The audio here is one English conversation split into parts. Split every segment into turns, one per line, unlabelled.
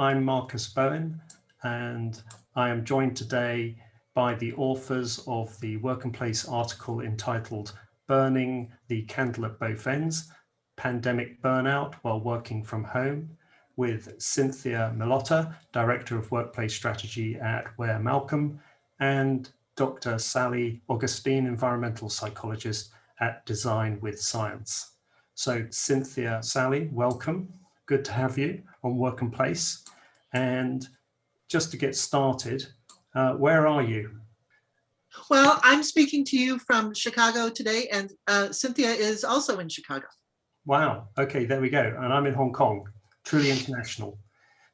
I'm Marcus Bowen, and I am joined today by the authors of the Work&Place article entitled Burning the Candle at Both Ends, Pandemic Burnout While Working from Home, with Cynthia Milota, Director of Workplace Strategy at Ware Malcolm, and Dr. Sally Augustine, Environmental Psychologist at Design with Science. So Cynthia, Sally, welcome. Good to have you on Work&Place. And just to get started, where are you?
Well, I'm speaking to you from Chicago today, and Cynthia is also in Chicago.
Wow. Okay, there we go. And I'm in Hong Kong, truly international.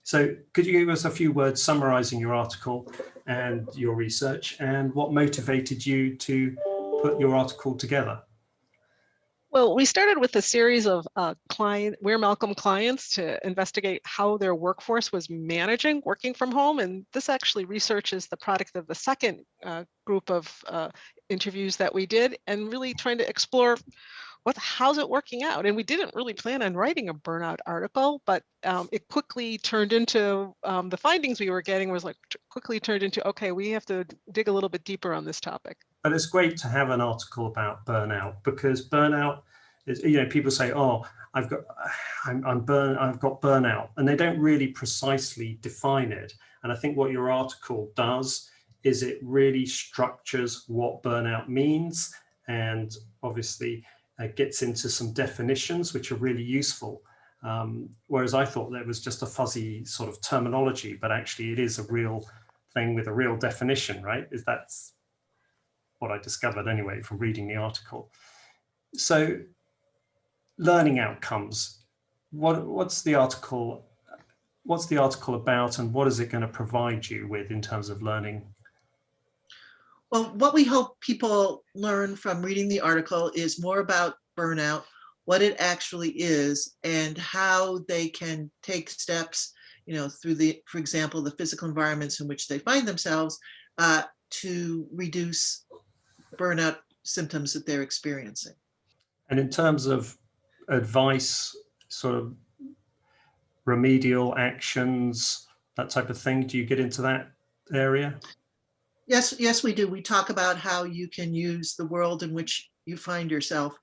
So could you give us a few words summarizing your article and your research and what motivated you to put your article together?
Well, we started with a series of Ware Malcolm clients to investigate how their workforce was managing working from home. And this actually research is the product of the second group of interviews that we did, and really trying to explore how's it working out. And we didn't really plan on writing a burnout article, but it quickly turned into the findings we were getting was quickly turned into, okay, we have to dig a little bit deeper on this topic.
But it's great to have an article about burnout, because burnout is, people say, oh, I've got burnout, and they don't really precisely define it. And I think what your article does is it really structures what burnout means, and obviously gets into some definitions which are really useful. Whereas I thought that was just a fuzzy sort of terminology, but actually it is a real thing with a real definition, right? That's what I discovered anyway from reading the article. So learning outcomes, what's the article about, and what is it going to provide you with in terms of learning?
Well, what we hope people learn from reading the article is more about burnout, what it actually is, and how they can take steps, through for example, the physical environments in which they find themselves to reduce burnout symptoms that they're experiencing. And
in terms of advice, sort of remedial actions, that type of thing, do you get into that area?
Yes, we do. We talk about how you can use the world in which you find yourself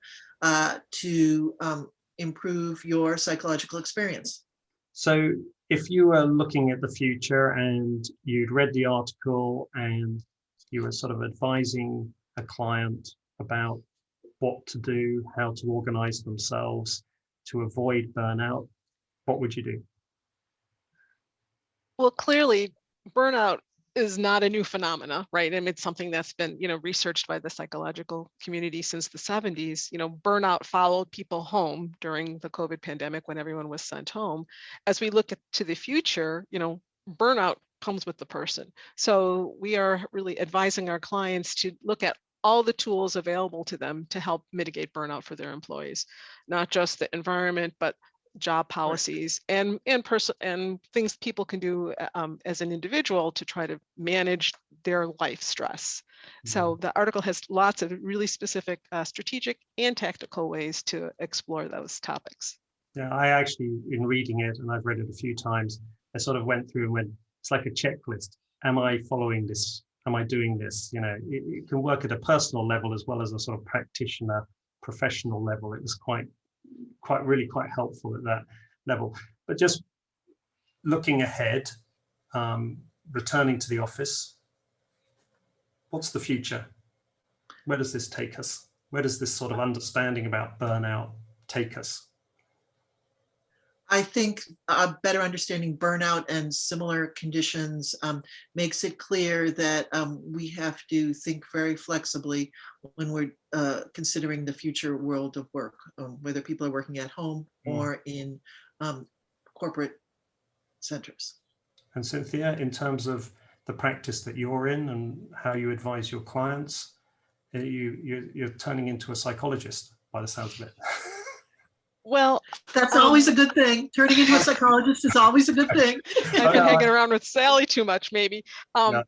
to improve your psychological experience.
So if you were looking at the future and you'd read the article and you were sort of advising a client about what to do, how to organize themselves to avoid burnout, what would you do?
Well, clearly, burnout is not a new phenomena, right? And it's something that's been, researched by the psychological community since the 70s. Burnout followed people home during the COVID pandemic when everyone was sent home. As we look to the future, burnout comes with the person. So we are really advising our clients to look at all the tools available to them to help mitigate burnout for their employees, not just the environment, but job policies and things people can do as an individual to try to manage their life stress. Mm-hmm. So the article has lots of really specific strategic and tactical ways to explore those topics.
Yeah, I actually, in reading it, and I've read it a few times, I sort of went through and went, it's like a checklist. Am I following this? Am I doing this? It can work at a personal level as well as a sort of practitioner, professional level. It was really quite helpful at that level. But just looking ahead, returning to the office, what's the future? Where does this take us? Where does this sort of understanding about burnout take us?
I think a better understanding burnout and similar conditions makes it clear that we have to think very flexibly when we're considering the future world of work, whether people are working at home or in corporate centers.
And Cynthia, in terms of the practice that you're in and how you advise your clients, you're turning into a psychologist by the sounds of it.
Well,
That's always a good thing. Turning into a psychologist is always a good thing.
I've been hanging around with Sally too much, maybe.
No.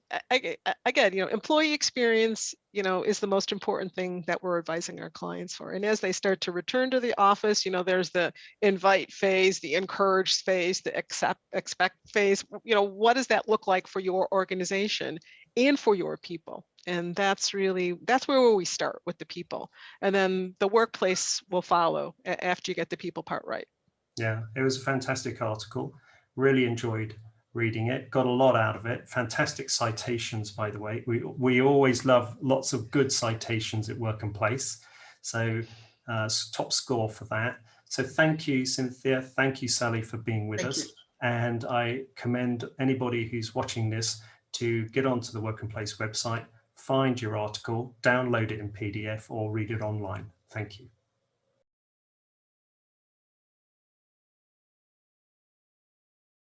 Again, employee experience, is the most important thing that we're advising our clients for. And as they start to return to the office, there's the invite phase, the encourage phase, the expect phase. What does that look like for your organization and for your people? And that's where we start, with the people. And then the workplace will follow after you get the people part right.
Yeah, it was a fantastic article. Really enjoyed reading it. Got a lot out of it. Fantastic citations, by the way. We always love lots of good citations at Work&Place. So top score for that. So thank you, Cynthia. Thank you, Sally, for being with us. And I commend anybody who's watching this to get onto the Work&Place website, find your article, download it in PDF or read it online. Thank you.